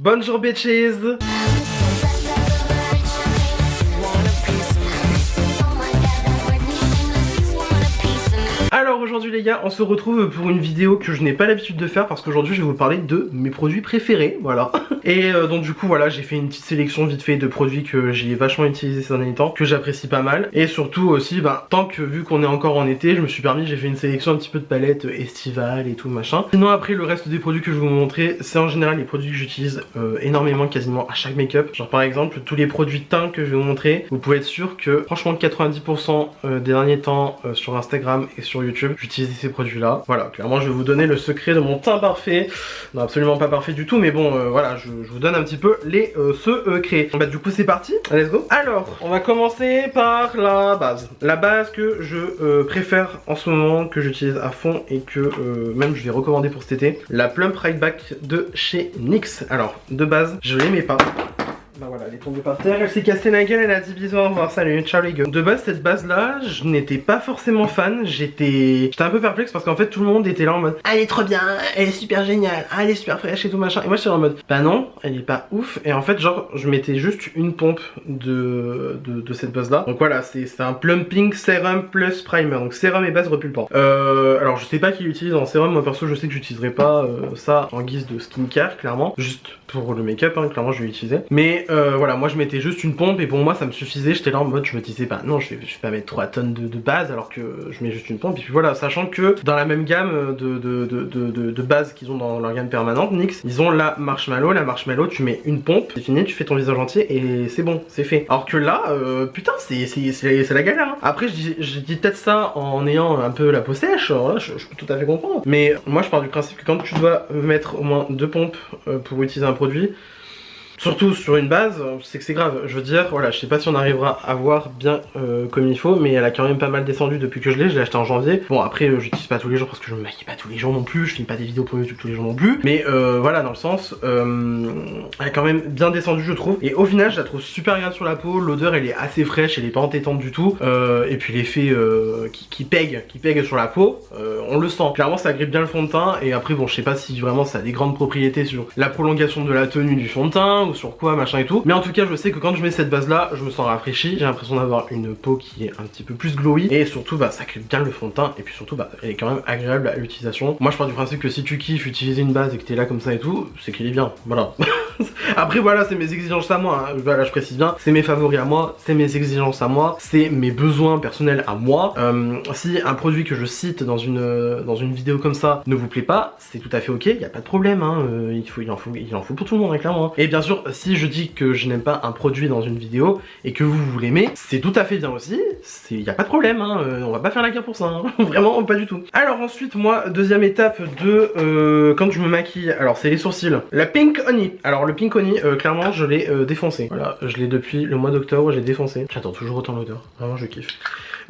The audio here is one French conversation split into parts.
Bonjour bitches. Alors aujourd'hui les gars, on se retrouve pour une vidéo que je n'ai pas l'habitude de faire parce qu'aujourd'hui je vais vous parler de mes produits préférés, voilà. Et donc du coup voilà, j'ai fait une petite sélection vite fait de produits que j'ai vachement utilisés ces derniers temps, que j'apprécie pas mal. Et surtout aussi, tant que vu qu'on est encore en été, je me suis permis, j'ai fait une sélection un petit peu de palettes estivales et tout machin. Sinon après le reste des produits que je vais vous montrer, c'est en général les produits que j'utilise énormément, quasiment à chaque make-up. Genre par exemple tous les produits teint que je vais vous montrer, vous pouvez être sûr que franchement 90% des derniers temps sur Instagram et sur YouTube, j'utilise ces produits là. Voilà, clairement je vais vous donner le secret de mon teint parfait. Non, absolument pas parfait du tout, mais bon voilà, je vous donne un petit peu les secrets. Bah du coup c'est parti, let's go. Alors on va commencer par la base. La base que je préfère en ce moment, que j'utilise à fond et que même je vais recommander pour cet été, la Plump Right Back de chez NYX. Alors de base je l'aimais pas. Bah voilà, elle est tombée par terre, elle s'est cassée la gueule, elle a dit bisous, au revoir, salut, ciao les gars. De base, cette base là, je n'étais pas forcément fan, j'étais un peu perplexe parce qu'en fait tout le monde était là en mode elle est trop bien, elle est super géniale, elle est super fraîche et tout machin. Et moi j'étais en mode bah non, elle est pas ouf. Et en fait genre je mettais juste une pompe de cette base là. Donc voilà, c'est un plumping sérum plus primer, donc sérum et base repulpant. Alors je sais pas qui l'utilise en sérum, moi perso je sais que j'utiliserai pas ça en guise de skincare clairement, juste pour le make-up hein, clairement je vais l'utiliser. Mais voilà, moi je mettais juste une pompe et pour moi ça me suffisait. J'étais là en mode, je me disais bah non, je vais pas mettre 3 tonnes de base alors que je mets juste une pompe. Et puis voilà, sachant que dans la même gamme de base qu'ils ont dans leur gamme permanente NYX, ils ont la marshmallow. La marshmallow, tu mets une pompe, c'est fini, tu fais ton visage entier et c'est bon, c'est fait. Alors que là, putain, c'est la galère hein. Après je dis peut-être ça en ayant un peu la peau sèche, là, je peux tout à fait comprendre. Mais moi je pars du principe que quand tu dois mettre au moins 2 pompes pour utiliser un produit, surtout sur une base, c'est que c'est grave. Je veux dire, voilà, je sais pas si on arrivera à voir bien comme il faut, mais elle a quand même pas mal descendu depuis que je l'ai acheté en janvier. Bon après j'utilise pas tous les jours parce que je me maquille pas tous les jours non plus, je filme pas des vidéos pour YouTube tous les jours non plus. Mais voilà, dans le sens, elle a quand même bien descendu je trouve. Et au final je la trouve super agréable sur la peau, l'odeur elle est assez fraîche, elle est pas entêtante du tout. Et puis l'effet qui pègue sur la peau, on le sent. Clairement ça agrippe bien le fond de teint. Et après bon je sais pas si vraiment ça a des grandes propriétés sur la prolongation de la tenue du fond de teint, sur quoi machin et tout, mais en tout cas je sais que quand je mets cette base là je me sens rafraîchi, j'ai l'impression d'avoir une peau qui est un petit peu plus glowy et surtout bah ça crée bien le fond de teint et puis surtout bah elle est quand même agréable à l'utilisation. Moi je pars du principe que si tu kiffes utiliser une base et que t'es là comme ça et tout, c'est qu'il est bien, voilà. Après voilà, c'est mes exigences à moi hein. Voilà, je précise bien, c'est mes favoris à moi, c'est mes exigences à moi, c'est mes besoins personnels à moi. Si un produit que je cite dans une vidéo comme ça ne vous plaît pas, c'est tout à fait ok, y a pas de problème hein. Il en faut pour tout le monde hein, clairement hein. Et bien sûr si je dis que je n'aime pas un produit dans une vidéo et que vous l'aimez, c'est tout à fait bien aussi, y a pas de problème hein. On va pas faire la guerre pour ça hein. Vraiment pas du tout. Alors ensuite moi, deuxième étape de quand je me maquille, alors c'est les sourcils, la Pink Honey. Alors le Pink Honey, clairement je l'ai défoncé, voilà, je l'ai depuis le mois d'octobre, j'ai défoncé, j'adore toujours autant l'odeur, vraiment je kiffe.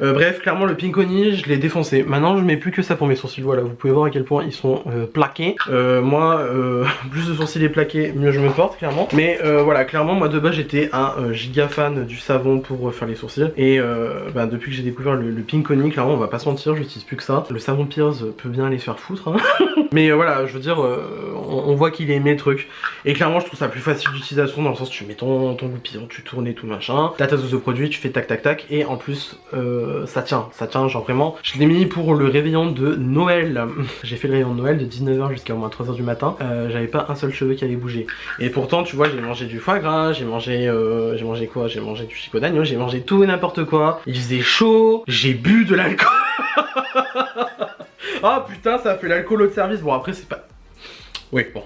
Bref, clairement le Pink Honey, je l'ai défoncé. Maintenant je mets plus que ça pour mes sourcils, voilà, vous pouvez voir à quel point ils sont plaqués. Moi, plus de sourcils est plaqué, mieux je me porte clairement. Mais voilà, clairement moi de base j'étais un giga fan du savon pour faire les sourcils. Et depuis que j'ai découvert le Pink Honey, clairement on va pas se mentir, j'utilise plus que ça. Le savon Pears peut bien les faire foutre hein. Mais voilà, je veux dire, on voit qu'il aimait le truc. Et clairement je trouve ça plus facile d'utilisation dans le sens tu mets ton goupillon, tu tournes et tout machin, t'as ta dose de produit, tu fais tac tac tac. Et en plus ça tient genre vraiment. Je l'ai mis pour le réveillon de Noël. J'ai fait le réveillon de Noël de 19h jusqu'à au moins 3h du matin. J'avais pas un seul cheveu qui avait bougé. Et pourtant tu vois j'ai mangé du foie gras, j'ai mangé quoi, j'ai mangé du chicot d'agneau, j'ai mangé tout et n'importe quoi. Il faisait chaud, j'ai bu de l'alcool. Oh putain ça fait l'alcool au service. Bon après c'est pas... Oui, bon.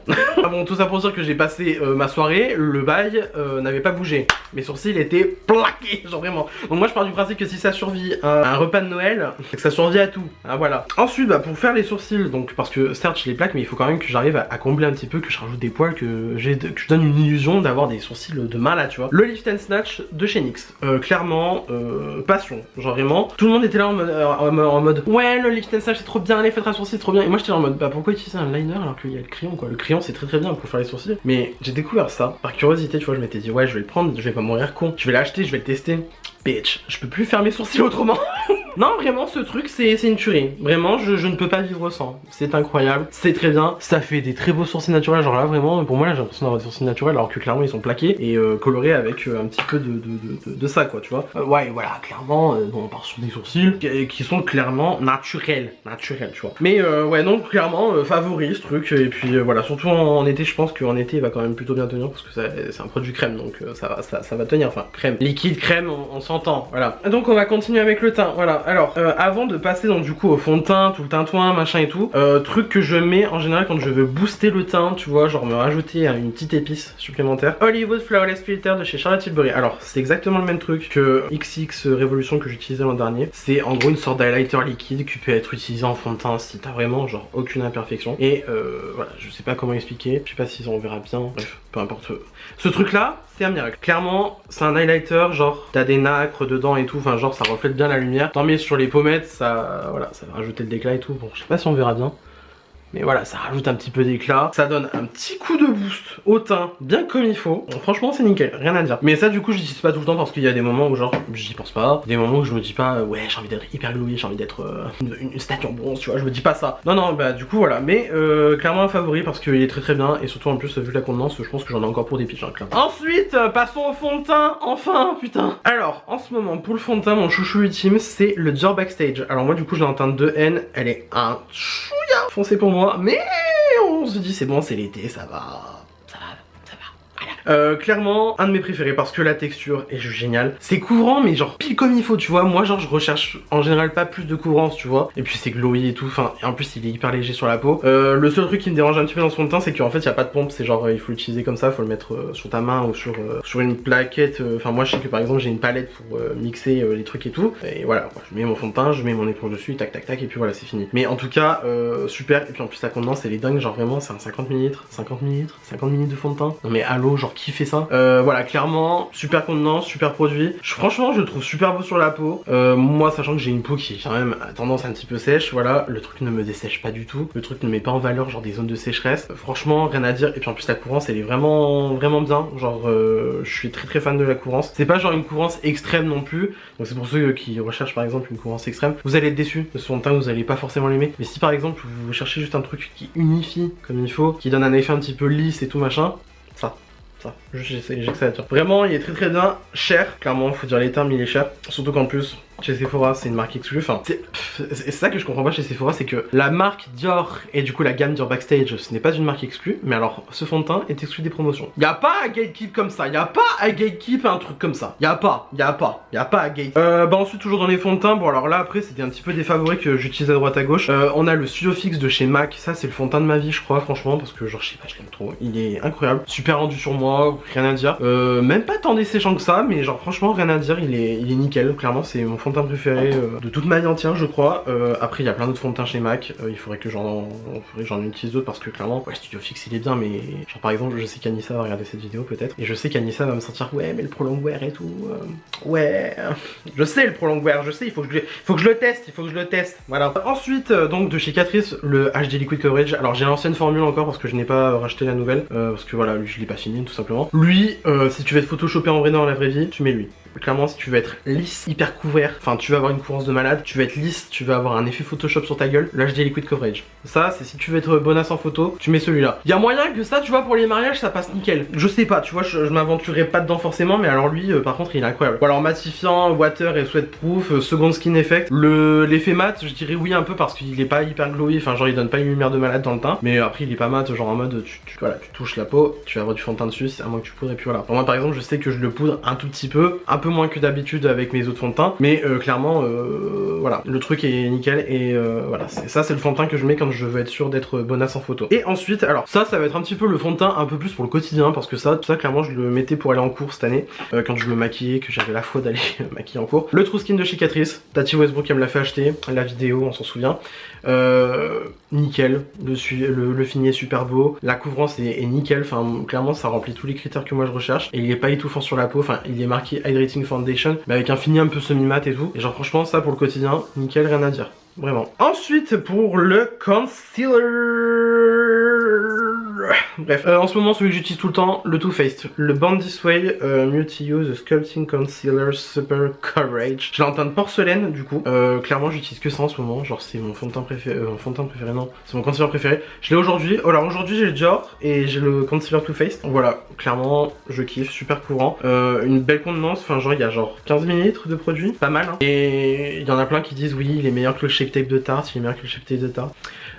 Bon, tout ça pour dire que j'ai passé ma soirée, le bail n'avait pas bougé. Mes sourcils étaient plaqués, genre vraiment. Donc moi je pars du principe que si ça survit à un repas de Noël, c'est que ça survit à tout. Hein, voilà. Ensuite, pour faire les sourcils, donc parce que certes je les plaque, mais il faut quand même que j'arrive à combler un petit peu, que je rajoute des poils, que je donne une illusion d'avoir des sourcils de malade, tu vois. Le Lift and Snatch de chez NYX. Clairement, passion. Genre vraiment, tout le monde était là en mode ouais, le Lift and Snatch c'est trop bien, les fêtes à sourcils c'est trop bien. Et moi j'étais là en mode pourquoi utiliser un liner alors qu'il y a le crayon quoi. Le crayon c'est très bien pour faire les sourcils. Mais j'ai découvert ça par curiosité, tu vois, je m'étais dit ouais je vais le prendre, je vais pas mourir con, je vais l'acheter, je vais le tester. bitch. Je peux plus faire mes sourcils autrement. Non, vraiment, ce truc, c'est une tuerie. Vraiment, je ne peux pas vivre sans. C'est incroyable, c'est très bien. Ça fait des très beaux sourcils naturels. Genre là, vraiment, pour moi, là, j'ai l'impression d'avoir des sourcils naturels alors que clairement, ils sont plaqués et colorés avec un petit peu de ça, quoi, tu vois. Ouais, voilà, clairement, bon, on part sur des sourcils qui sont clairement naturels, tu vois. Mais ouais, non, clairement, favori ce truc. Et puis voilà, surtout en été, je pense qu'en été, il va quand même plutôt bien tenir parce que c'est un produit crème, donc ça va tenir. Enfin, crème, liquide, crème, on s'entend, voilà. Donc, on va continuer avec le teint, voilà. Alors, avant de passer donc du coup au fond de teint, tout le tintouin, machin et tout, truc que je mets en général quand je veux booster le teint, tu vois, genre me rajouter une petite épice supplémentaire. Hollywood Flawless Filter de chez Charlotte Tilbury. Alors, c'est exactement le même truc que XX Revolution que j'utilisais l'an dernier. C'est en gros une sorte d'highlighter liquide qui peut être utilisé en fond de teint si t'as vraiment genre aucune imperfection. Et voilà, je sais pas comment expliquer, je sais pas si on verra bien, bref, peu importe. Ce truc là, c'est un miracle. Clairement, c'est un highlighter, genre t'as des nacres dedans et tout, enfin genre ça reflète bien la lumière. T'en mets sur les pommettes, ça, voilà, ça va rajouter de l'éclat et tout. Bon, je sais pas si on verra bien. Mais voilà, ça rajoute un petit peu d'éclat. Ça donne un petit coup de boost au teint, bien comme il faut. Bon, franchement, c'est nickel, rien à dire. Mais ça, du coup, je l'utilise pas tout le temps parce qu'il y a des moments où, genre, j'y pense pas. Des moments où je me dis pas, ouais, j'ai envie d'être hyper glowy, j'ai envie d'être une statue en bronze, tu vois, je me dis pas ça. Non, non, bah, du coup, voilà. Mais clairement, un favori parce qu'il est très très bien. Et surtout, en plus, vu la contenance, je pense que j'en ai encore pour des piges, hein, clairement. Ensuite, passons au fond de teint. Enfin, putain. Alors, en ce moment, pour le fond de teint, mon chouchou ultime, c'est le Dior Backstage. Alors, moi, du coup, je l'ai en teinte 2N. Elle est un chouïa foncé pour moi, mais on se dit c'est bon, c'est l'été, ça va. Clairement un de mes préférés parce que la texture est juste géniale. C'est couvrant mais genre pile comme il faut, tu vois. Moi genre je recherche en général pas plus de couvrance, tu vois. Et puis c'est glowy et tout, enfin et en plus il est hyper léger sur la peau. Le seul truc qui me dérange un petit peu dans ce fond de teint, c'est qu'en fait il y a pas de pompe. C'est genre il faut l'utiliser comme ça, faut le mettre sur ta main ou sur une plaquette. Enfin moi je sais que par exemple j'ai une palette pour mixer les trucs et tout. Et voilà, je mets mon fond de teint, je mets mon éponge dessus, tac tac tac et puis voilà c'est fini. Mais en tout cas super. Et puis en plus la contenance elle est dingue, genre vraiment c'est un 50 ml, 50 ml de fond de teint. Non mais allô, genre qui fait ça? Voilà, clairement, super contenance, super produit. Franchement, je le trouve super beau sur la peau. Moi, sachant que j'ai une peau qui est quand même à tendance un petit peu sèche, voilà, le truc ne me dessèche pas du tout. Le truc ne met pas en valeur genre des zones de sécheresse. Franchement, rien à dire. Et puis en plus, la couvrance, elle est vraiment bien. Genre, je suis très très fan de la couvrance. C'est pas genre une couvrance extrême non plus. Donc c'est pour ceux qui recherchent par exemple une couvrance extrême. Vous allez être déçus de ce fond de teint, vous allez pas forcément l'aimer. Mais si par exemple vous cherchez juste un truc qui unifie comme il faut, qui donne un effet un petit peu lisse et tout machin, ça, j'ai que ça à dire. Vraiment, il est très très bien, cher, clairement, faut dire les termes, il est cher. Surtout qu'en plus, chez Sephora, c'est une marque exclue. Enfin, c'est ça que je comprends pas chez Sephora, c'est que la marque Dior et du coup la gamme Dior Backstage, ce n'est pas une marque exclue, mais alors ce fond de teint est exclu des promotions. Y a pas à gatekeep comme ça, y a pas à gatekeep un truc comme ça. Y a pas à gate. Bah ensuite toujours dans les fonds de teint, bon alors là après c'était un petit peu des favoris que j'utilise à droite à gauche. On a le Studio Fix de chez MAC, ça c'est le fond de teint de ma vie je crois franchement parce que genre je sais pas, je l'aime trop. Il est incroyable, super rendu sur moi, rien à dire. Même pas tant desséchant que ça, mais genre franchement rien à dire, il est nickel, clairement c'est mon fond de teint préféré de toute ma vie entière je crois. Après il y a plein d'autres fonds de teint chez MAC, il faudrait que j'en utilise d'autres parce que clairement ouais, Studio Fix il est bien, mais genre par exemple je sais qu'Anissa va regarder cette vidéo peut-être, et je sais qu'Anissa va me sentir ouais mais le prolong wear et tout, ouais je sais le prolong wear, je sais, il faut que je le teste, voilà. Ensuite donc de chez Catrice le HD Liquid Coverage. Alors j'ai l'ancienne formule encore parce que je n'ai pas racheté la nouvelle, parce que voilà lui je l'ai pas fini tout simplement. Lui si tu veux être photoshopé en vrai dans la vraie vie, tu mets lui. Clairement si tu veux être lisse, hyper couvert, enfin tu veux avoir une couvrance de malade, tu veux être lisse, tu veux avoir un effet Photoshop sur ta gueule, l'HD Liquid Coverage. Ça c'est si tu veux être bonasse en photo, tu mets celui-là. Il y a moyen que ça tu vois pour les mariages ça passe nickel. Je sais pas, tu vois je m'aventurerai pas dedans forcément, mais alors lui par contre il est incroyable. Ou alors matifiant, water et sweatproof, second skin effect. L'effet mat je dirais oui un peu parce qu'il est pas hyper glowy, enfin genre il donne pas une lumière de malade dans le teint, mais après il est pas mat genre en mode voilà, tu touches la peau, tu vas avoir du fond de teint dessus, à moins que tu poudres et puis voilà. Pour moi par exemple je sais que je le poudre un tout petit peu, un peu moins que d'habitude avec mes autres fonds de teint, mais clairement voilà, le truc est nickel et voilà, c'est le fond de teint que je mets quand je veux être sûr d'être bonasse en photo. Et ensuite, alors ça va être un petit peu le fond de teint un peu plus pour le quotidien parce que ça clairement je le mettais pour aller en cours cette année, quand je me maquillais, que j'avais la foi d'aller maquiller en cours. Le True Skin de chez Catrice, Tati Westbrook elle me l'a fait acheter, la vidéo on s'en souvient. Nickel, le fini est super beau, la couvrance est nickel, enfin clairement ça remplit tous les critères que moi je recherche et il est pas étouffant sur la peau, enfin il est marqué Hydrating Foundation mais avec un fini un peu semi-mat et tout, et genre franchement ça pour le quotidien, nickel, rien à dire. vraiment. Ensuite, pour le concealer... Bref, en ce moment, celui que j'utilise tout le temps, le Too Faced. Le Born This Way Multi-Use Sculpting Concealer Super Coverage. Je l'ai en teinte porcelaine, du coup. Clairement, j'utilise que ça en ce moment. Genre, c'est mon fond de teint préféré. Non, c'est mon concealer préféré. Je l'ai aujourd'hui. Alors, aujourd'hui, j'ai le Dior et j'ai le concealer Too Faced. Voilà, clairement, je kiffe. Super courant. Une belle contenance. Enfin, genre, il y a genre 15 ml de produit. Pas mal, hein. Et il y en a plein qui disent oui, il est meilleur que le Shape Tape de Tarte. Il est meilleur que le Shape Tape de Tarte.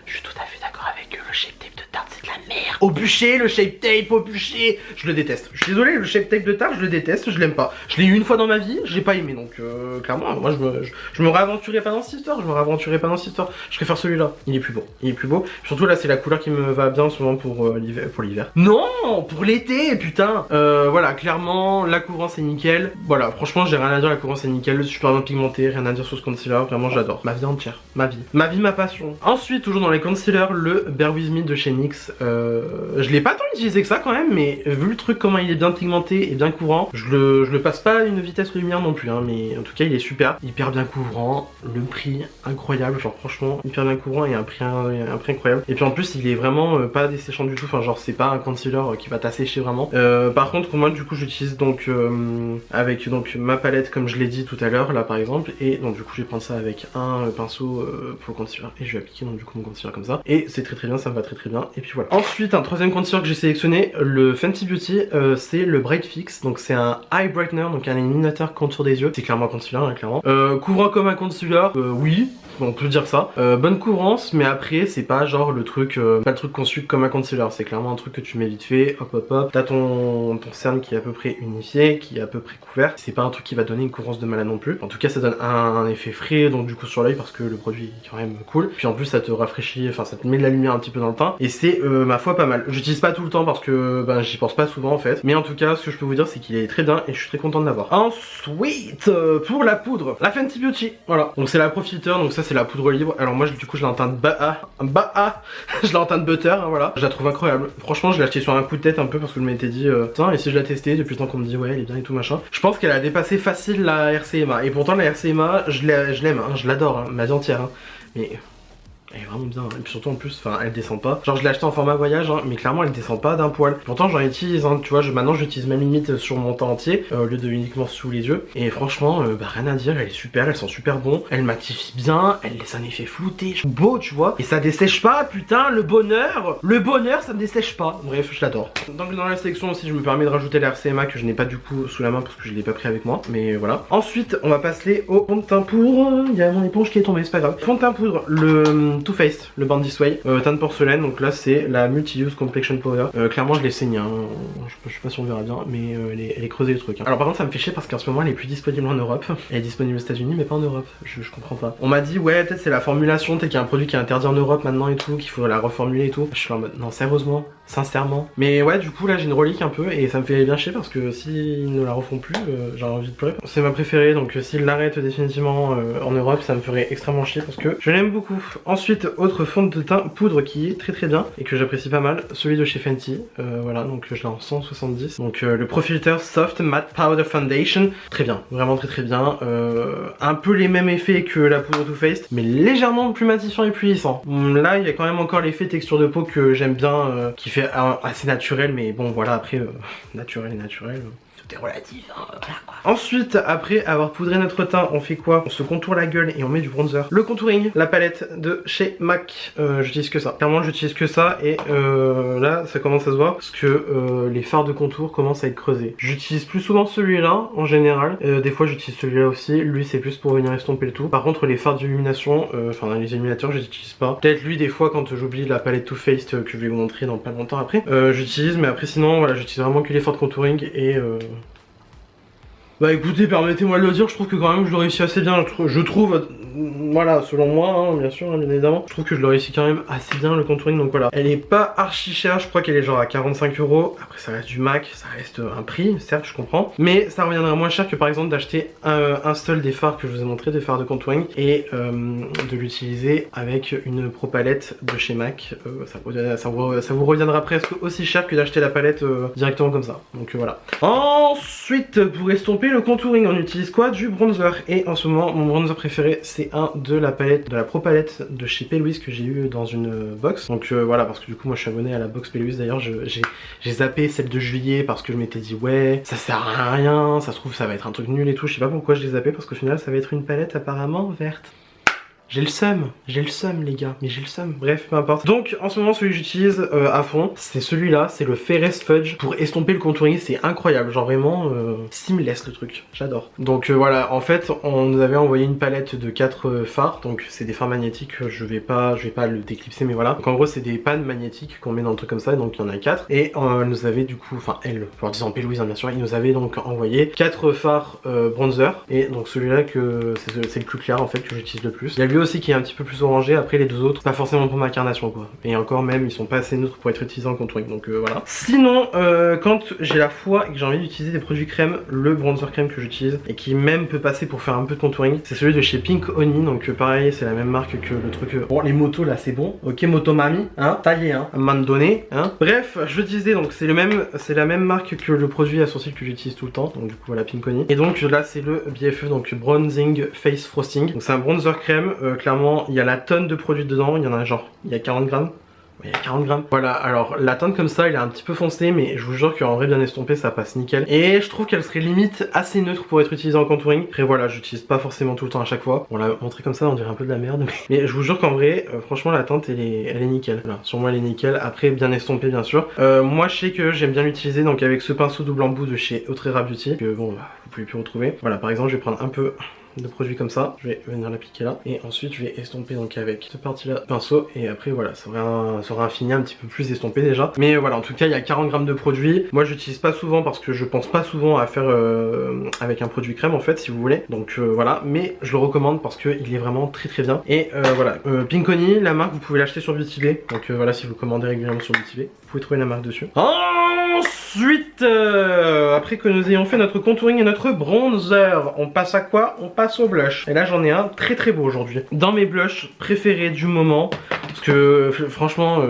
Je suis tout à fait d'accord avec eux. Le Shape Tape de Tarte, c'est de la merde. Au bûcher, le Shape Tape, au bûcher. Je le déteste. Je suis désolé, le Shape Tape de Tarte, je le déteste. Je l'aime pas. Je l'ai eu une fois dans ma vie, j'ai pas aimé. Donc, clairement, moi, je me réaventurerai pas dans cette histoire. Je préfère celui-là. Il est plus beau. Il est plus beau. Surtout là, c'est la couleur qui me va bien en ce moment pour l'hiver. Pour l'hiver. Non, pour l'été, putain. Voilà, clairement, la couvrance est nickel. Voilà, franchement, j'ai rien à dire. La couvrance est nickel. Super bien pigmenté. Rien à dire sur ce concealer. Vraiment, j'adore. Ma vie entière. Ma vie. Ma vie, ma passion. Ensuite, toujours dans les concealers, le Bear With Me de chez NYX. Je l'ai pas tant utilisé que ça quand même, mais vu le truc, comment il est bien pigmenté et bien couvrant, je le passe pas à une vitesse lumière non plus, hein, mais en tout cas, il est super. Hyper bien couvrant. Le prix, incroyable. Genre, franchement, hyper bien couvrant et un prix incroyable. Et puis en plus, il est vraiment pas desséchant du tout. Enfin, genre, c'est pas un concealer qui va t'assécher vraiment. Par contre, pour moi, du coup, j'utilise donc avec donc ma palette, comme je l'ai dit tout à l'heure, là par exemple. Et donc, du coup, je vais prendre ça avec un pinceau pour le concealer. Et je vais appliquer donc, du coup, mon concealer comme ça. Et c'est très bien, ça me va très bien. Et puis voilà. Ensuite, un troisième concealer que j'ai sélectionné, le Fenty Beauty, c'est le Bright Fix. Donc, c'est un eye brightener, donc un éliminateur contour des yeux. C'est clairement un concealer, hein, clairement. Couvrant comme un concealer, oui. On peut dire ça. Bonne couvrance, mais après c'est pas genre le truc, pas le truc conçu comme un concealer. C'est clairement un truc que tu mets vite fait, hop hop hop. T'as ton cerne qui est à peu près unifié, qui est à peu près couvert. C'est pas un truc qui va donner une couvrance de malade non plus. En tout cas, ça donne un effet frais, donc du coup sur l'œil parce que le produit est quand même cool. Puis en plus, ça te rafraîchit, enfin ça te met de la lumière un petit peu dans le teint. Et c'est ma foi pas mal. J'utilise pas tout le temps parce que ben j'y pense pas souvent en fait. Mais en tout cas, ce que je peux vous dire, c'est qu'il est très bien et je suis très content de l'avoir. Ensuite, pour la poudre, la Fenty Beauty. Voilà. Donc c'est la Pro Filter, donc ça c'est la poudre libre. Alors moi du coup je l'ai en teinte je l'ai en teinte butter, hein, voilà. Je la trouve incroyable. Franchement je l'ai acheté sur un coup de tête un peu parce que je m'étais dit tiens, et si je la testais depuis le temps qu'on me dit ouais elle est bien et tout machin. Je pense qu'elle a dépassé facile la RCMA. Et pourtant la RCMA je l'aime, hein, je l'adore, hein, ma vie entière. Hein. Mais elle est vraiment bien, hein. Et puis surtout en plus, enfin elle descend pas. Genre je l'ai acheté en format voyage, hein, mais clairement elle descend pas d'un poil. Pourtant j'en utilise, hein, tu vois, maintenant j'utilise même limite sur mon teint entier, au lieu de uniquement sous les yeux. Et franchement, bah rien à dire, elle est super, elle sent super bon. Elle matifie bien, elle laisse un effet flouté, beau tu vois. Et ça dessèche pas, putain, le bonheur ça me dessèche pas. Bref, je l'adore. Donc dans la sélection aussi, je me permets de rajouter la RCMA que je n'ai pas du coup sous la main parce que je l'ai pas pris avec moi. Mais voilà. Ensuite, on va passer au fond de teint poudre. Il y a mon éponge qui est tombée, c'est pas grave. Fond de teint poudre, le Too Faced, le Born This Way, teinte porcelaine. Donc là c'est la Multi-Use Complexion Powder. Clairement je l'ai saigné, hein. Je sais pas si on verra bien, mais elle est creusée le truc, hein. Alors par contre ça me fait chier parce qu'en ce moment elle est plus disponible en Europe. Elle est disponible aux États-Unis mais pas en Europe. Je comprends pas. On m'a dit ouais peut-être c'est la formulation, peut-être qu'il y a un produit qui est interdit en Europe maintenant et tout, qu'il faut la reformuler et tout. Je suis en mode non sérieusement, sincèrement. Mais ouais du coup là j'ai une relique un peu et ça me fait bien chier parce que s'ils ne la refont plus, j'ai envie de pleurer. C'est ma préférée donc s'ils l'arrêtent définitivement en Europe ça me ferait extrêmement chier parce que je l'aime beaucoup. Ensuite autre fond de teint poudre qui est très bien et que j'apprécie pas mal, celui de chez Fenty. Voilà donc je l'ai en 170. Donc le Pro Filter Soft Matte Powder Foundation. Très bien, vraiment très bien. Un peu les mêmes effets que la poudre Too Faced mais légèrement plus matifiant et plus lissant. Là il y a quand même encore l'effet texture de peau que j'aime bien, qui fait assez naturel mais bon voilà après naturel et naturel. Tout est relatif, hein, voilà quoi. Ensuite, après avoir poudré notre teint, on fait quoi? On se contourne la gueule et on met du bronzer. Le contouring, la palette de chez MAC, j'utilise que ça. Clairement, j'utilise que ça et là, ça commence à se voir parce que les fards de contour commencent à être creusés. J'utilise plus souvent celui-là en général. Des fois, j'utilise celui-là aussi. Lui, c'est plus pour venir estomper le tout. Par contre, les fards d'illumination, enfin les illuminateurs, je les utilise pas. Peut-être lui, des fois, quand j'oublie la palette Too Faced que je vais vous montrer dans pas longtemps après, j'utilise. Mais après, sinon, voilà, j'utilise vraiment que les fards de contouring et bah écoutez, permettez-moi de le dire, je trouve que quand même je le réussis assez bien, je trouve, voilà, selon moi, hein, bien sûr, hein, bien évidemment, je trouve que je le réussis quand même assez bien le contouring, donc voilà. Elle est pas archi chère, je crois qu'elle est genre à 45 €, après ça reste du MAC, ça reste un prix, certes, je comprends, mais ça reviendra moins cher que par exemple d'acheter un seul des fards que je vous ai montré, des fards de contouring, et de l'utiliser avec une pro palette de chez MAC, ça vous reviendra presque aussi cher que d'acheter la palette directement comme ça, donc voilà. Ensuite, pour estomper estomper le contouring, on utilise quoi? Du bronzer. Et en ce moment, mon bronzer préféré, c'est un de la palette, de la Pro Palette de chez P. Louise que j'ai eu dans une box. Donc voilà, parce que du coup, moi je suis abonné à la box P. Louise. D'ailleurs, j'ai zappé celle de juillet parce que je m'étais dit, ouais, ça sert à rien, ça se trouve, ça va être un truc nul et tout. Je sais pas pourquoi je l'ai zappé parce qu'au final, ça va être une palette apparemment verte. J'ai le seum les gars, mais j'ai le seum. Bref, peu importe. Donc en ce moment celui que j'utilise à fond, c'est celui-là, c'est le Ferrous Fudge pour estomper le contouring, c'est incroyable, genre vraiment seamless le truc, j'adore. Donc voilà, en fait on nous avait envoyé une palette de 4 fards, donc c'est des fards magnétiques, je vais pas le déclipser mais voilà. Donc en gros c'est des pannes magnétiques qu'on met dans le truc comme ça, donc il y en a 4. Et nous avait du coup, enfin elle, pour disant P. Louise bien sûr, il nous avait donc envoyé 4 fards bronzer. Et donc celui-là que c'est le plus clair en fait que j'utilise le plus. Il y a lui aussi qui est un petit peu plus orangé, après les deux autres pas forcément pour ma carnation quoi, et encore même ils sont pas assez neutres pour être utilisés en contouring, donc voilà. Sinon quand j'ai la foi et que j'ai envie d'utiliser des produits crème, le bronzer crème que j'utilise et qui même peut passer pour faire un peu de contouring, c'est celui de chez Pink Honey, donc pareil c'est la même marque que le truc bon les motos là c'est bon, ok Motomami hein, taillé hein, à un moment donné hein. Bref je disais donc c'est la même marque que le produit à sourcils que j'utilise tout le temps, donc du coup voilà Pink Honey. Et donc là c'est le BFE, donc Bronzing Face Frosting, donc c'est un bronzer crème, clairement il y a la tonne de produits dedans, il y en a genre, il y a 40 grammes. Il y a 40 grammes. Voilà, alors la teinte comme ça, il est un petit peu foncé, mais je vous jure qu'en vrai bien estompé, ça passe nickel. Et je trouve qu'elle serait limite assez neutre pour être utilisée en contouring. Après voilà, j'utilise pas forcément tout le temps à chaque fois. On l'a montré comme ça, on dirait un peu de la merde. Mais je vous jure qu'en vrai, franchement la teinte elle est nickel. Voilà, sur moi elle est nickel. Après bien estompé bien sûr. Moi je sais que j'aime bien l'utiliser donc avec ce pinceau double embout de chez Autrera Beauty. Que bon, bah, vous pouvez plus retrouver. Voilà, par exemple je vais prendre un peu de produit comme ça, je vais venir l'appliquer là et ensuite je vais estomper donc avec cette partie là pinceau, et après voilà ça aura un fini un petit peu plus estompé déjà, mais voilà en tout cas il y a 40 grammes de produit. Moi j'utilise pas souvent parce que je pense pas souvent à faire avec un produit crème en fait si vous voulez, donc voilà, mais je le recommande parce qu'il est vraiment très bien. Et voilà, Pink Honey, la marque vous pouvez l'acheter sur Beauty, donc voilà si vous commandez régulièrement sur Beauty, vous pouvez trouver la marque dessus. Ensuite, après que nous ayons fait notre contouring et notre bronzer, on passe à quoi? On passe au blush. Et là j'en ai un très beau aujourd'hui. Dans mes blushs préférés du moment, parce que franchement,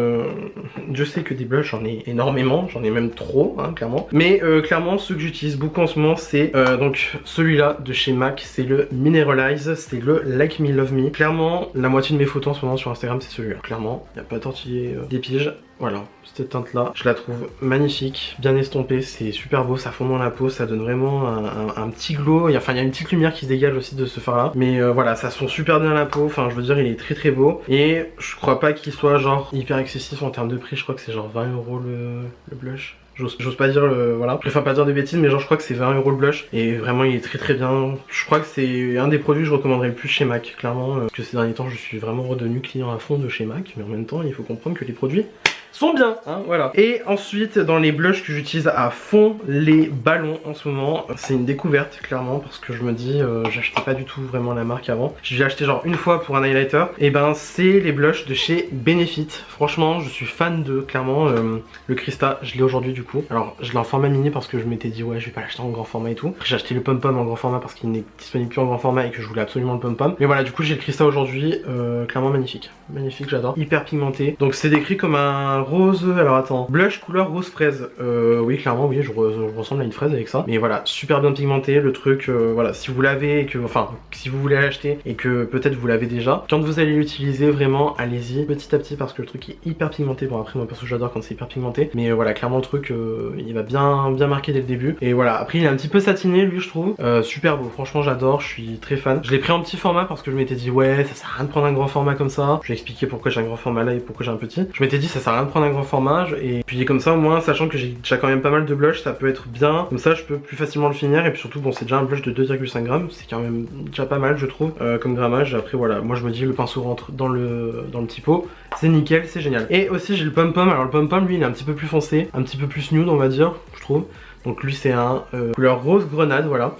je sais que des blushs j'en ai énormément, j'en ai même trop, hein, clairement. Mais clairement, ceux que j'utilise beaucoup en ce moment, c'est donc celui-là de chez MAC, c'est le Mineralize, c'est le Like Me Love Me. Clairement, la moitié de mes photos en ce moment sur Instagram, c'est celui-là. Clairement, il n'y a pas tortillé des piges. Voilà, cette teinte là, je la trouve magnifique, bien estompée, c'est super beau, ça fond dans la peau, ça donne vraiment un petit glow, enfin il y a une petite lumière qui se dégage aussi de ce fard là, mais voilà, ça se fond super bien la peau, enfin je veux dire il est très beau, et je crois pas qu'il soit genre hyper excessif en termes de prix, je crois que c'est genre 20 € le blush. J'ose pas dire voilà, je préfère pas dire des bêtises, mais genre je crois que c'est 20 € le blush, et vraiment il est très bien. Je crois que c'est un des produits que je recommanderais le plus chez MAC, clairement, parce que ces derniers temps je suis vraiment redevenu client à fond de chez MAC, mais en même temps il faut comprendre que les produits sont bien, hein, voilà. Et ensuite dans les blushs que j'utilise à fond, les ballons en ce moment, c'est une découverte clairement, parce que je me dis j'achetais pas du tout vraiment la marque avant, j'ai acheté genre une fois pour un highlighter, et ben c'est les blushs de chez Benefit. Franchement je suis fan de, clairement, le Krista je l'ai aujourd'hui du coup. Alors je l'ai en format mini parce que je m'étais dit ouais je vais pas l'acheter en grand format et tout. J'ai acheté le pom pom en grand format parce qu'il n'est disponible plus en grand format et que je voulais absolument le pom pom. Mais voilà, du coup j'ai le Krista aujourd'hui, clairement magnifique, j'adore, hyper pigmenté. Donc c'est décrit comme un rose, alors attends, blush couleur rose fraise. Oui clairement oui, je ressemble à une fraise avec ça. Mais voilà, super bien pigmenté le truc, voilà, si vous l'avez et que, enfin si vous voulez l'acheter et que peut-être vous l'avez déjà, quand vous allez l'utiliser vraiment allez-y petit à petit parce que le truc est hyper pigmenté. Bon après moi perso j'adore quand c'est hyper pigmenté, mais voilà clairement le truc il va bien marquer dès le début. Et voilà, après il est un petit peu satiné lui je trouve, super beau, franchement j'adore, je suis très fan. Je l'ai pris en petit format parce que je m'étais dit ouais ça sert à rien de prendre un grand format comme ça. Je vais expliquer pourquoi j'ai un grand format là et pourquoi j'ai un petit. Je m'étais dit ça sert à rien de prendre un grand format, et puis comme ça au moins sachant que j'ai déjà quand même pas mal de blush, ça peut être bien, comme ça je peux plus facilement le finir. Et puis surtout bon c'est déjà un blush de 2,5 grammes, c'est quand même déjà pas mal je trouve comme grammage. Après voilà, moi je me dis le pinceau rentre dans le petit pot, c'est nickel, c'est génial. Et aussi j'ai le pom pom, alors le pom pom lui il est un petit peu plus foncé, un petit peu plus nude on va dire je trouve. Donc lui c'est un couleur rose grenade, voilà.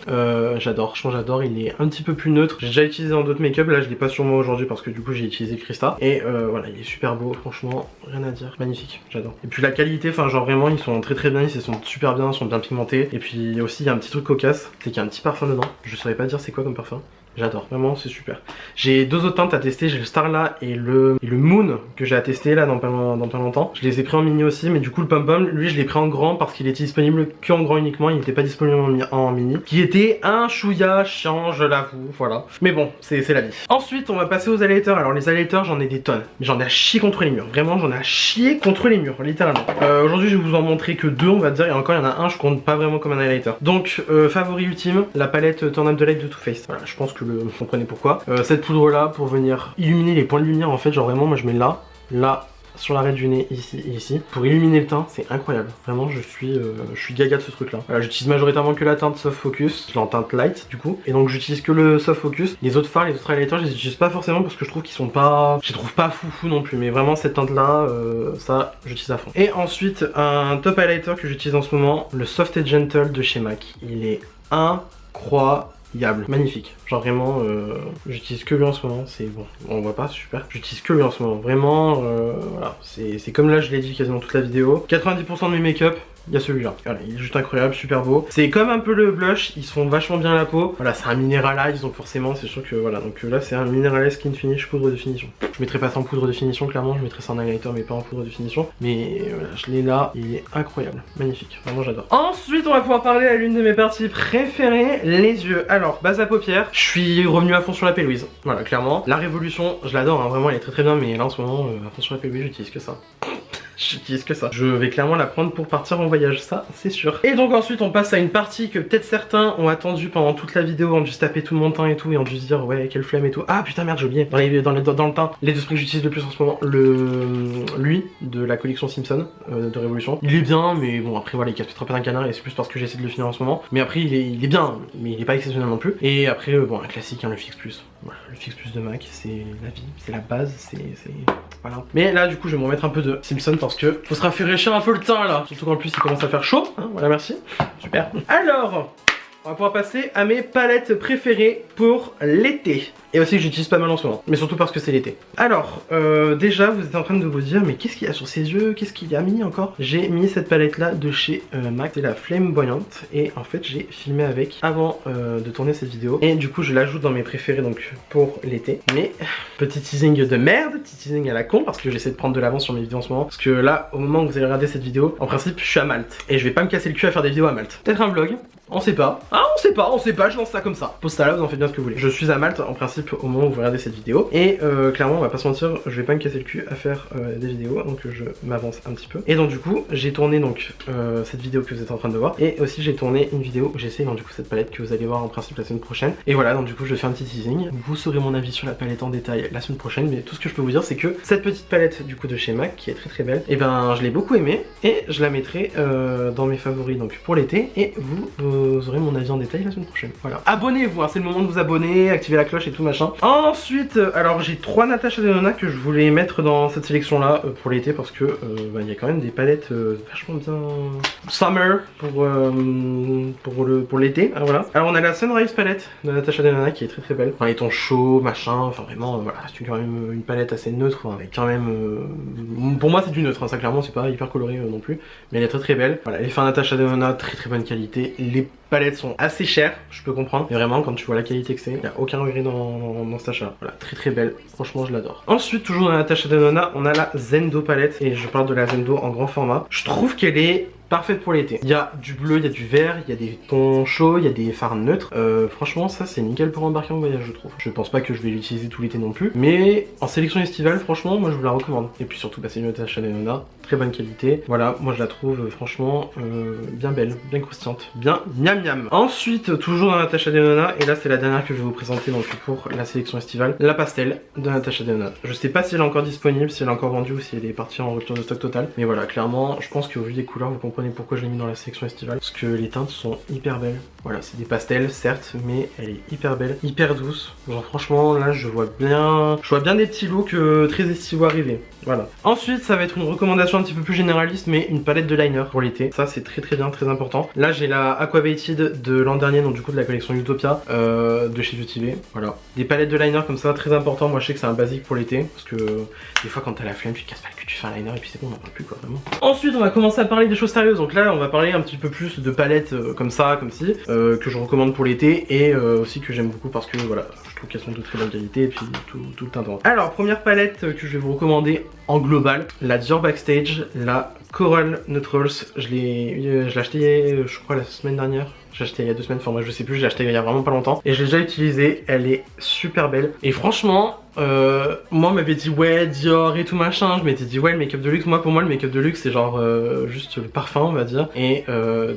J'adore, franchement j'adore, il est un petit peu plus neutre. J'ai déjà utilisé dans d'autres make-up, là je l'ai pas sur moi aujourd'hui parce que du coup j'ai utilisé Krista. Et voilà, il est super beau, franchement, rien à dire, magnifique, j'adore. Et puis la qualité, enfin genre vraiment ils sont très bien, ils se sont super bien, ils sont bien pigmentés. Et puis aussi il y a un petit truc cocasse, c'est qu'il y a un petit parfum dedans. Je saurais pas dire c'est quoi comme parfum. J'adore, vraiment c'est super. J'ai deux autres teintes à tester, j'ai le Starla et le Moon que j'ai à tester là dans pas longtemps. Je les ai pris en mini aussi, mais du coup le Pom Pom, lui je l'ai pris en grand parce qu'il était disponible que en grand uniquement, il n'était pas disponible en mini. Qui était un chouïa chiant, je l'avoue, voilà. Mais bon, c'est la vie. Ensuite on va passer aux highlighters. Alors les highlighters j'en ai des tonnes, mais j'en ai à chier contre les murs. Vraiment j'en ai à chier contre les murs, littéralement. Aujourd'hui je vais vous en montrer que deux on va dire, et encore il y en a un je compte pas vraiment comme un highlighter. Donc favori ultime, la palette Turn Up the Light de Too Faced. Voilà, je pense que vous comprenez pourquoi. Cette poudre là pour venir illuminer les points de lumière en fait, genre vraiment moi je mets là, sur l'arrêt du nez, ici et ici, pour illuminer le teint, c'est incroyable. Vraiment, je suis gaga de ce truc là. Voilà, j'utilise majoritairement que la teinte Soft Focus, je suis en teinte light du coup, et donc j'utilise que le Soft Focus. Les autres fards, les autres highlighters, je les utilise pas forcément parce que je trouve qu'ils sont pas, je les trouve pas foufou non plus, mais vraiment cette teinte là, ça, j'utilise à fond. Et ensuite, un top highlighter que j'utilise en ce moment, le Soft and Gentle de chez MAC. Il est incroyable, magnifique. Genre vraiment, j'utilise que lui en ce moment, c'est bon, on voit pas, super. J'utilise que lui en ce moment, vraiment, voilà, c'est comme là je l'ai dit quasiment toute la vidéo. 90% de mes make-up, il y a celui-là. Voilà, il est juste incroyable, super beau. C'est comme un peu le blush, ils se font vachement bien à la peau. Voilà, c'est un mineralize, donc forcément, c'est sûr que voilà. Donc là, c'est un mineralize skin finish poudre de finition. Je mettrai pas ça en poudre de finition, clairement, je mettrai ça en highlighter, mais pas en poudre de finition. Mais voilà, je l'ai là, il est incroyable, magnifique, vraiment j'adore. Ensuite, on va pouvoir parler à l'une de mes parties préférées, les yeux. Alors, base à paupières, je suis revenu à fond sur la P. Louise. Voilà, clairement. La Révolution, je l'adore, hein, vraiment, elle est très très bien, mais là en ce moment, à fond sur la P. Louise, j'utilise que ça. J'utilise que ça. Je vais clairement la prendre pour partir en voyage, ça c'est sûr. Et donc ensuite on passe à une partie que peut-être certains ont attendu pendant toute la vidéo, ont dû se taper tout mon teint et tout, et ont dû se dire ouais quelle flemme et tout. Ah putain merde j'ai oublié, dans le teint, les deux sprays que j'utilise le plus en ce moment, lui de la collection Simpson de Révolution. Il est bien mais bon après voilà il casse peut-être pas un canard et c'est plus parce que j'essaie de le finir en ce moment. Mais après il est bien, mais il est pas exceptionnel non plus. Et après bon un classique hein, le Fix Plus. Voilà, le Fix Plus de MAC, c'est la vie, c'est la base, c'est... Voilà. Mais là du coup je vais m'en mettre un peu de Simpson parce que faut se rafraîchir un peu le teint là. Surtout qu'en plus il commence à faire chaud, hein, voilà merci, super. Alors, on va pouvoir passer à mes palettes préférées pour l'été. Et aussi que j'utilise pas mal en ce moment, mais surtout parce que c'est l'été. Alors, déjà vous êtes en train de vous dire mais qu'est-ce qu'il y a sur ses yeux, qu'est-ce qu'il y a mis encore? J'ai mis cette palette là de chez MAC, c'est la Flamboyante. Et en fait j'ai filmé avec avant de tourner cette vidéo. Et du coup je l'ajoute dans mes préférés donc pour l'été. Mais petit teasing de merde, petit teasing à la con parce que j'essaie de prendre de l'avance sur mes vidéos en ce moment. Parce que là au moment où vous allez regarder cette vidéo, en principe je suis à Malte. Et je vais pas me casser le cul à faire des vidéos à Malte. Peut-être un vlog, on sait pas. Ah on sait pas, je lance ça comme ça. Pose ça là, vous en faites bien ce que vous voulez. Je suis à Malte en principe au moment où vous regardez cette vidéo. Et clairement on va pas se mentir, je vais pas me casser le cul à faire des vidéos. Donc je m'avance un petit peu. Et donc du coup j'ai tourné donc cette vidéo que vous êtes en train de voir. Et aussi j'ai tourné une vidéo où j'essaye donc du coup cette palette que vous allez voir en principe la semaine prochaine. Et voilà donc du coup je vais faire un petit teasing. Vous saurez mon avis sur la palette en détail la semaine prochaine. Mais tout ce que je peux vous dire c'est que cette petite palette du coup de chez MAC qui est très très belle, et ben je l'ai beaucoup aimée. Et je la mettrai dans mes favoris donc pour l'été. Et vous aurez mon avis en détail la semaine prochaine. Voilà. Abonnez-vous, hein, c'est le moment de vous abonner, activer la cloche et tout machin. Ensuite, alors j'ai 3 Natasha Denona que je voulais mettre dans cette sélection là pour l'été parce que bah, y a quand même des palettes vachement bien summer pour l'été. Ah, voilà. Alors on a la Sunrise palette de Natasha Denona qui est très très belle. Enfin, les tons chauds, machin, enfin vraiment voilà, c'est quand même une palette assez neutre, hein, avec quand même pour moi c'est du neutre, hein, ça clairement c'est pas hyper coloré non plus, mais elle est très très belle. Voilà, les fins Natasha Denona très très bonne qualité. Les palettes sont assez chères, je peux comprendre, mais vraiment quand tu vois la qualité que c'est, il n'y a aucun regret dans cet achat. Voilà, très très belle, franchement je l'adore. Ensuite, toujours dans la Natasha Denona, on a la Zendo palette, et je parle de la Zendo en grand format. Je trouve qu'elle est parfaite pour l'été. Il y a du bleu, il y a du vert, il y a des tons chauds, il y a des fards neutres. Franchement, ça c'est nickel pour embarquer en voyage, je trouve. Je pense pas que je vais l'utiliser tout l'été non plus, mais en sélection estivale, franchement, moi je vous la recommande. Et puis surtout, bah, c'est une Natasha Denona, très bonne qualité. Voilà, moi je la trouve franchement bien belle, bien croustillante, bien miam miam. Ensuite, toujours dans Natasha Denona, et là c'est la dernière que je vais vous présenter donc pour la sélection estivale, la pastel de Natasha Denona. Je sais pas si elle est encore disponible, si elle est encore vendue ou si elle est partie en rupture de stock total, mais voilà, clairement, je pense qu'au vu des couleurs, vous comprenez pourquoi je l'ai mis dans la sélection estivale, parce que les teintes sont hyper belles. Voilà, c'est des pastels certes, mais elle est hyper belle, hyper douce. Genre franchement là je vois bien des petits looks très estivaux arriver. Voilà. Ensuite ça va être une recommandation un petit peu plus généraliste, mais une palette de liner pour l'été. Ça c'est très très bien, très important. Là j'ai la Aquabated de l'an dernier, donc du coup de la collection Utopia de chez Beauty Bay. Voilà. Des palettes de liner comme ça, très important. Moi je sais que c'est un basique pour l'été, parce que des fois quand t'as la flemme tu te casses pas le cul, tu fais un liner et puis c'est bon, on n'en parle plus quoi vraiment. Ensuite on va commencer à parler des choses sérieuses sérieuse. Donc là on va parler un petit peu plus de palettes comme ça, comme ci, que je recommande pour l'été et aussi que j'aime beaucoup parce que voilà, je trouve qu'elles sont de très bonne qualité et puis tout le temps. Alors première palette que je vais vous recommander en global, la Dior Backstage, la Coral Neutrals. Je l'ai acheté je crois la semaine dernière. J'ai acheté il y a 2 semaines, enfin moi je sais plus, j'ai acheté il y a vraiment pas longtemps. Et je l'ai déjà utilisée, elle est super belle. Et franchement, moi on m'avait dit ouais Dior et tout machin. Je m'étais dit ouais le make-up de luxe. Pour moi le make-up de luxe c'est genre juste le parfum on va dire. Et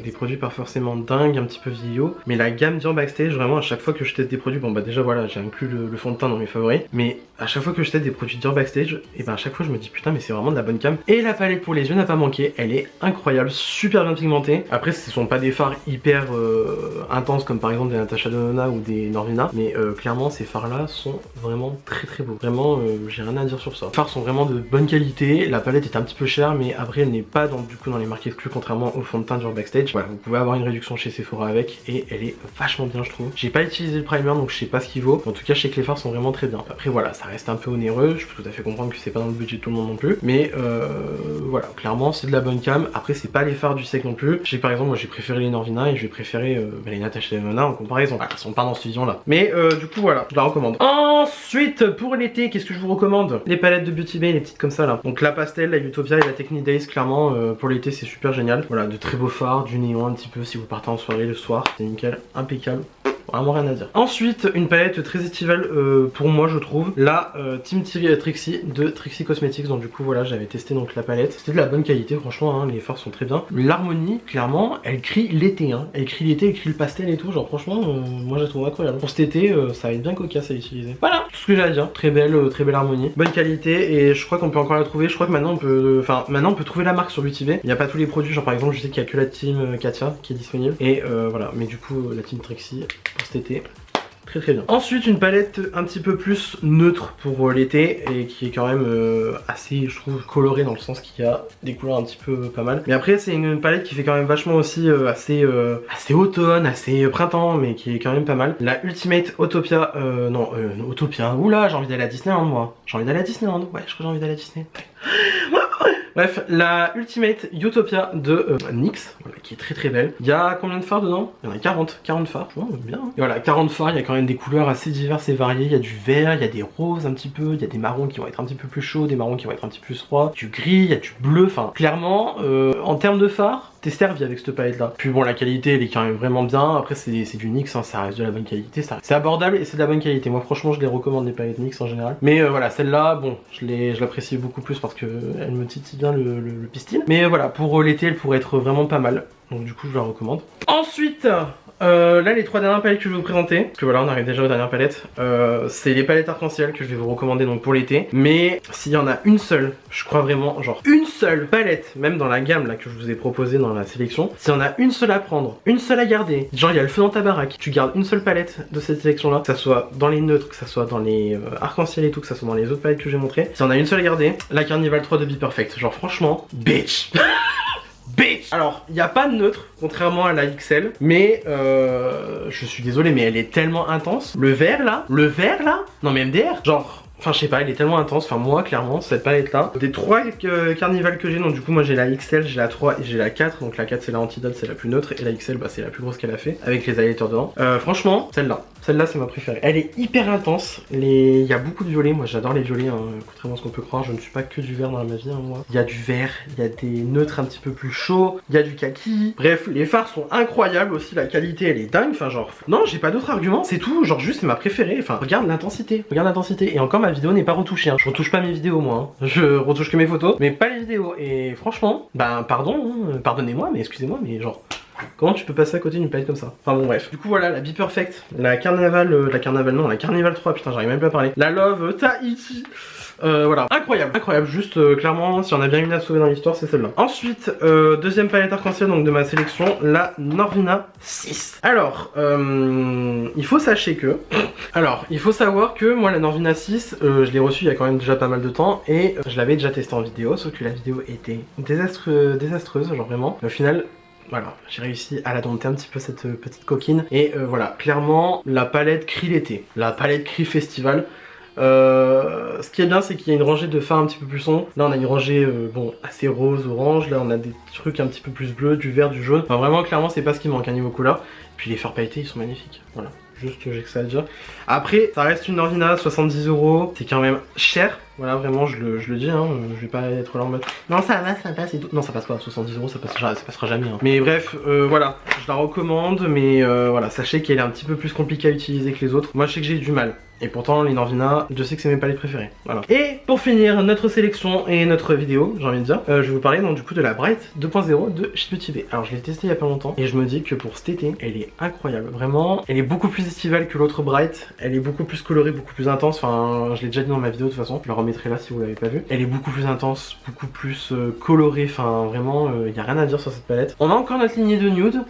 des produits pas forcément dingues, un petit peu vieillots. Mais la gamme Dior Backstage, vraiment à chaque fois que je teste des produits, bon bah déjà voilà j'ai inclus le fond de teint dans mes favoris. Mais à chaque fois que je teste des produits Dior Backstage, et ben à chaque fois je me dis putain mais c'est vraiment de la bonne cam. Et la palette pour les yeux n'a pas manqué, elle est incroyable, super bien pigmentée. Après ce sont pas des fards hyper intenses comme par exemple des Natasha Denona ou des Norvina, mais clairement ces fards là sont vraiment très beaux. Vraiment j'ai rien à dire sur ça. Les fards sont vraiment de bonne qualité, la palette est un petit peu chère mais après elle n'est pas du coup dans les marques exclues contrairement au fond de teint Dior Backstage. Voilà, vous pouvez avoir une réduction chez Sephora avec et elle est vachement bien je trouve. J'ai pas utilisé le primer donc je sais pas ce qu'il vaut, en tout cas je sais que les fards sont vraiment très bien. Après voilà, ça reste un peu onéreux, je peux tout à fait comprendre que c'est pas dans le budget de tout le monde non plus, mais voilà, clairement c'est de la bonne cam. Après c'est pas les fards du siècle non plus. J'ai par exemple moi j'ai préféré les Norvina et je vais préférer les Natasha Denona en comparaison. Voilà, elles sont pas dans cette vision là. Mais du coup voilà, je la recommande. Ensuite pour l'été, qu'est-ce que je vous recommande? Les palettes de Beauty Bay, les petites comme ça là. Donc la pastel, la Utopia et la Technique Days, clairement pour l'été c'est super génial. Voilà, de très beaux fards, du néon un petit peu si vous partez en soirée le soir, c'est nickel, impeccable. Vraiment rien à dire. Ensuite, une palette très estivale pour moi je trouve, la Team Trixie de Trixie Cosmetics. Donc du coup voilà, j'avais testé donc la palette. C'était de la bonne qualité franchement, hein, les fards sont très bien. L'harmonie, clairement, elle crie l'été. Hein. Elle crie l'été, elle crie le pastel et tout. Genre franchement, moi je la trouve incroyable. Pour cet été, ça va être bien cocasse à utiliser. Voilà, tout ce que j'ai à dire. Très belle harmonie. Bonne qualité et je crois qu'on peut encore la trouver. Je crois que maintenant on peut trouver la marque sur Beauty Bay. Il n'y a pas tous les produits, genre par exemple je sais qu'il n'y a que la Team Katia qui est disponible. Et voilà, mais du coup la Team Trixie cet été, très bien. Ensuite une palette un petit peu plus neutre pour l'été et qui est quand même assez je trouve colorée dans le sens qu'il y a des couleurs un petit peu pas mal. Mais après c'est une palette qui fait quand même vachement aussi assez automne, assez printemps mais qui est quand même pas mal. La Ultimate Autopia, Autopia, oula j'ai envie d'aller à Disneyland moi. J'ai envie d'aller à Disneyland, ouais je crois que j'ai envie d'aller à Disney. Bref, la Ultimate Utopia de NYX, voilà, qui est très belle. Il y a combien de fards dedans? Il y en a 40 fards, je vois, bien. Et voilà, 40 fards, il y a quand même des couleurs assez diverses et variées. Il y a du vert, il y a des roses un petit peu, il y a des marrons qui vont être un petit peu plus chauds, des marrons qui vont être un petit peu plus froids, du gris, il y a du bleu, enfin clairement, en termes de fards, t'es servi avec cette palette là. Puis bon la qualité elle est quand même vraiment bien. Après c'est du NYX, hein, ça reste de la bonne qualité, c'est abordable et c'est de la bonne qualité. Moi franchement je les recommande les palettes NYX en général. Mais voilà celle-là bon je l'apprécie beaucoup plus parce que elle me titille bien le pistil. Mais voilà pour l'été elle pourrait être vraiment pas mal. Donc du coup je la recommande. Ensuite là les 3 dernières palettes que je vais vous présenter, parce que voilà on arrive déjà aux dernières palettes, c'est les palettes arc-en-ciel que je vais vous recommander donc pour l'été. Mais s'il y en a une seule, je crois vraiment, genre une seule palette, même dans la gamme là que je vous ai proposé dans la sélection, s'il y en a une seule à prendre, une seule à garder, genre il y a le feu dans ta baraque, tu gardes une seule palette de cette sélection là, que ça soit dans les neutres, que ça soit dans les arc-en-ciel et tout, que ça soit dans les autres palettes que j'ai montré, s'il y en a une seule à garder, la Carnival 3 de Be Perfect, genre franchement, bitch. Bitch. Alors, il n'y a pas de neutre, contrairement à la XL, mais je suis désolé, mais elle est tellement intense. Le vert là, non mais MDR, genre... Enfin je sais pas, il est tellement intense, enfin moi clairement cette palette là, des 3 carnivals que j'ai, donc du coup moi j'ai la XL, j'ai la 3 et j'ai la 4, donc la 4 c'est la antidote, c'est la plus neutre, et la XL bah c'est la plus grosse qu'elle a fait, avec les highlighters dedans. Franchement, celle-là c'est ma préférée, elle est hyper intense, il y a beaucoup de violets, moi j'adore les violets, hein. Contrairement à ce qu'on peut croire, je ne suis pas que du vert dans ma vie, hein, moi. Il y a du vert, il y a des neutres un petit peu plus chauds, il y a du kaki, bref les fards sont incroyables aussi, la qualité elle est dingue, enfin genre, non j'ai pas d'autre argument, c'est tout, genre juste c'est ma préférée, enfin regarde l'intensité, et encore ma vidéo n'est pas retouchée, hein. Je retouche pas mes vidéos moi, hein. Je retouche que mes photos, mais pas les vidéos, et franchement, ben pardon, hein, pardonnez-moi, mais excusez-moi, mais genre... Comment tu peux passer à côté d'une palette comme ça? Enfin bon bref. Du coup voilà la Be Perfect, la Carnival 3, putain j'arrive même pas à parler. La Love Tahiti. Voilà, incroyable, juste clairement, si on a bien une à sauver dans l'histoire, c'est celle-là. Ensuite, deuxième palette arc-en-ciel donc de ma sélection, la Norvina 6. Alors, il faut savoir que moi la Norvina 6, je l'ai reçue il y a quand même déjà pas mal de temps et je l'avais déjà testé en vidéo, sauf que la vidéo était désastreuse, genre vraiment. Mais au final, voilà, j'ai réussi à la dompter un petit peu cette petite coquine. Et voilà, clairement, la palette crie l'été. La palette crie festival. Ce qui est bien, c'est qu'il y a une rangée de fards un petit peu plus sombre. Là on a une rangée bon assez rose, orange. Là on a des trucs un petit peu plus bleus, du vert, du jaune. Enfin vraiment clairement c'est pas ce qui manque à niveau couleur. Puis les fards pailletés ils sont magnifiques. Voilà. Juste j'ai que ça à dire. Après, ça reste une Ordina, 70 €. C'est quand même cher. Voilà, vraiment, je le dis, hein. Je vais pas être là en mode non, ça passe et tout. Non, ça passe pas. 70 €, ça passera jamais. Hein. Mais bref, voilà, je la recommande. Mais voilà, sachez qu'elle est un petit peu plus compliquée à utiliser que les autres. Moi, je sais que j'ai eu du mal. Et pourtant, les Norvina, je sais que c'est mes palettes préférées. Voilà. Et pour finir notre sélection et notre vidéo, j'ai envie de dire, je vais vous parler donc du coup de la Bright 2.0 de chez Beauty Bay. Alors je l'ai testé il y a pas longtemps et je me dis que pour cet été, elle est incroyable. Vraiment, elle est beaucoup plus estivale que l'autre Bright. Elle est beaucoup plus colorée, beaucoup plus intense. Enfin, je l'ai déjà dit dans ma vidéo de toute façon. Je la remettrai là si vous l'avez pas vu. Elle est beaucoup plus intense, beaucoup plus colorée. Enfin, vraiment, il n'y a rien à dire sur cette palette. On a encore notre lignée de nude,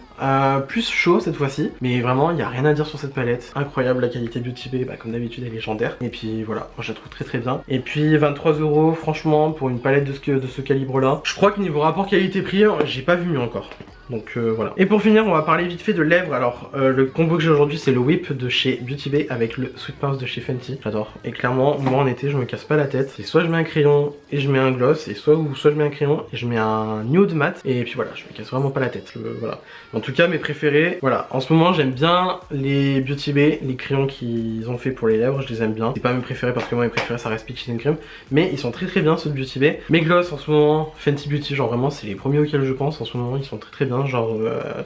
plus chaud cette fois-ci. Mais vraiment, il n'y a rien à dire sur cette palette. Incroyable la qualité Beauty Bay, bah, comme d'habitude elle est légendaire. Et puis voilà, moi je la trouve très très bien. Et puis 23 € franchement pour une palette de ce calibre là. Je crois que niveau rapport qualité-prix, j'ai pas vu mieux encore. Donc voilà. Et pour finir, on va parler vite fait de lèvres. Alors le combo que j'ai aujourd'hui, c'est le whip de chez Beauty Bay avec le Sweet Pearls de chez Fenty. J'adore. Et clairement, moi en été, je me casse pas la tête. C'est soit je mets un crayon et je mets un gloss, et soit je mets un crayon et je mets un nude mat. Et puis voilà, je me casse vraiment pas la tête. Voilà. En tout cas, mes préférés. Voilà. En ce moment, j'aime bien les Beauty Bay, les crayons qu'ils ont fait pour les lèvres. Je les aime bien. C'est pas mes préférés parce que moi mes préférés ça reste Peaches and Cream. Mais ils sont très très bien ceux de Beauty Bay. Mes gloss en ce moment, Fenty Beauty, genre vraiment c'est les premiers auxquels je pense en ce moment. Ils sont très très bien. Genre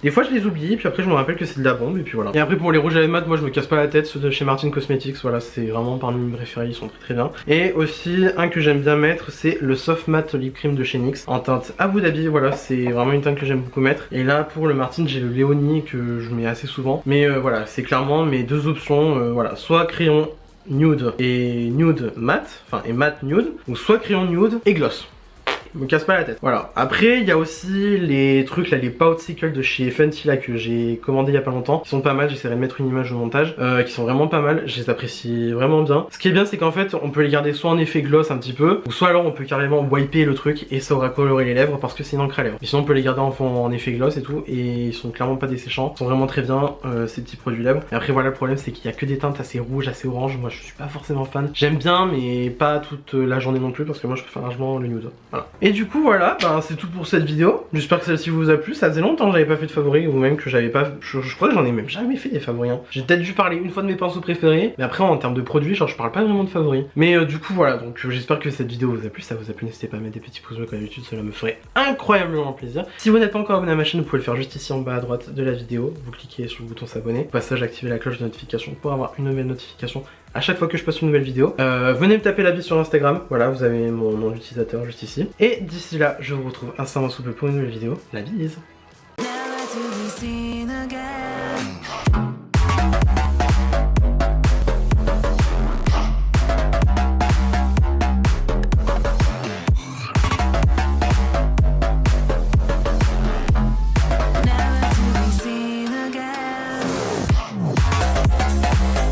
des fois je les oublie, puis après je me rappelle que c'est de la bombe, et puis voilà. Et après pour les rouges à lèvres mat, moi je me casse pas la tête, ceux de chez Martin Cosmetics, voilà, c'est vraiment parmi mes préférés, ils sont très très bien. Et aussi un que j'aime bien mettre, c'est le Soft Matte Lip Cream de chez NYX en teinte Abu Dhabi. Voilà, c'est vraiment une teinte que j'aime beaucoup mettre. Et là pour le Martin, j'ai le Léonie que je mets assez souvent. Mais voilà, c'est clairement mes deux options, voilà, soit crayon nude et nude mat, enfin et mat nude, ou soit crayon nude et gloss. Me casse pas la tête. Voilà. Après, il y a aussi les trucs là, les Poutsicle de chez Fenty là que j'ai commandé il y a pas longtemps. Qui sont pas mal, j'essaierai de mettre une image au montage. Qui sont vraiment pas mal, je les apprécie vraiment bien. Ce qui est bien, c'est qu'en fait, on peut les garder soit en effet gloss un petit peu, ou soit alors on peut carrément wiper le truc et ça aura coloré les lèvres parce que c'est une encre à lèvres. Et sinon, on peut les garder en effet gloss et tout, et ils sont clairement pas desséchants. Ils sont vraiment très bien, ces petits produits lèvres. Et après, voilà, le problème, c'est qu'il y a que des teintes assez rouges, assez oranges. Moi, je suis pas forcément fan. J'aime bien, mais pas toute la journée non plus parce que moi, je préfère largement le nude. Voilà. Et du coup, voilà, ben, c'est tout pour cette vidéo. J'espère que celle-ci vous a plu. Ça faisait longtemps que j'avais pas fait de favoris, ou même que j'avais pas. Je crois que j'en ai même jamais fait des favoris. Hein. J'ai peut-être dû parler une fois de mes pinceaux préférés, mais après en termes de produits, genre je parle pas vraiment de favoris. Mais du coup voilà, donc j'espère que cette vidéo vous a plu. Si ça vous a plu, n'hésitez pas à mettre des petits pouces bleus comme d'habitude, cela me ferait incroyablement plaisir. Si vous n'êtes pas encore abonné à ma chaîne, vous pouvez le faire juste ici en bas à droite de la vidéo. Vous cliquez sur le bouton s'abonner. Au passage, activez la cloche de notification pour avoir une nouvelle notification à chaque fois que je poste une nouvelle vidéo. Venez me taper la bise sur Instagram, voilà, vous avez mon nom d'utilisateur juste ici. Et d'ici là, je vous retrouve instamment sous peu pour une nouvelle vidéo. La bise!